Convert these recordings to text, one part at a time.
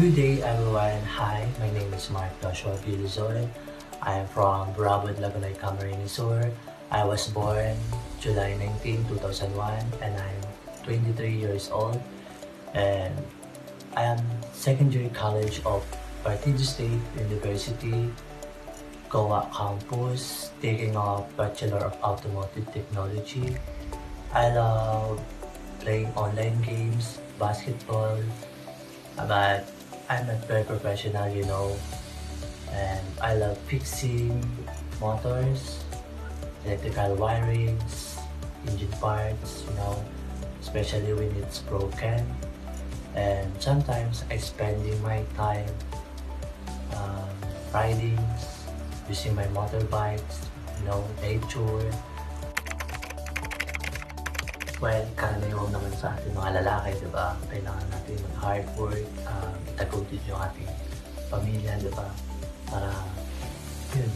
Good day everyone. Hi, my name is Mark Joshua Bilizon. I am from Burabad, Lagunay, Camarines Sur. I was born July 19, 2001 and I'm 23 years old. And I am second year college of Partido State University, Goa campus, taking a Bachelor of Automotive Technology. I love playing online games, basketball, but I'm not very professional, and I love fixing motors, electrical wirings, engine parts, especially when it's broken. And sometimes I spending my time riding, using my motorbikes, nature. Well, karaniwang naman sa ating mga lalaki, di ba? Kailangan natin mag-hard work, itagutid yung ating pamilya, di ba? Para, yun,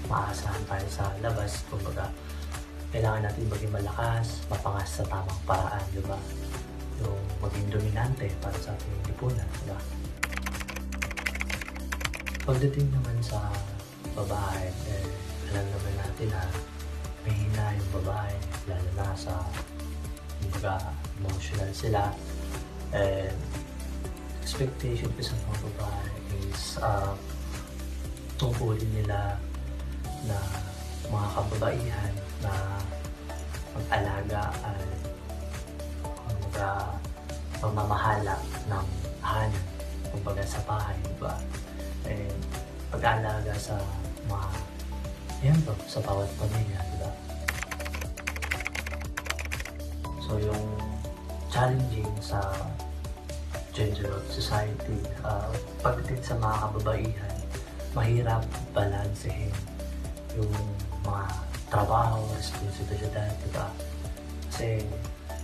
maasahan tayo sa labas. Kumbaga, kailangan natin maging malakas, mapangas sa tamang paraan, di ba? Yung maging dominante para sa ating lipunan, di ba? Pagdating naman sa babae, alam naman natin na mahina yung babae, lalo na sa emotional sila. And expectation ko sa mga babae is tungkulin nila na mga kababaihan na mag-alaga at pamamahala ng tahanan, kumbaga sa bahay, diba? And pag-aalaga sa mga miyembro sa bawat pamilya, diba? So yung challenging sa gender of society, pagdating sa mga kababaihan, mahirap balansehin yung mga trabaho, responsibilidad, diba? Kasi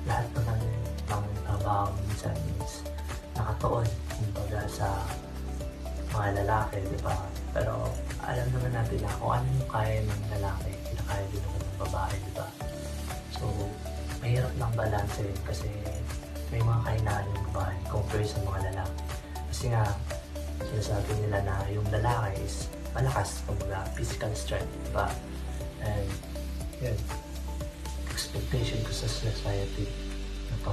lahat naman ng trabaho minsan is nakatuon, kumbaga sa mga lalaki, diba? Pero alam naman natin na kung ano yung kaya ng lalaki, kinakaya din naman ng babae, diba? So, mahirap lang balance kasi may mga kahinaan yung babae compared sa mga lalaki. Kasi nga, sinasabi nila na yung lalaki is malakas, kumbaga physical strength, diba? And, yun, expectation ko sa society na to.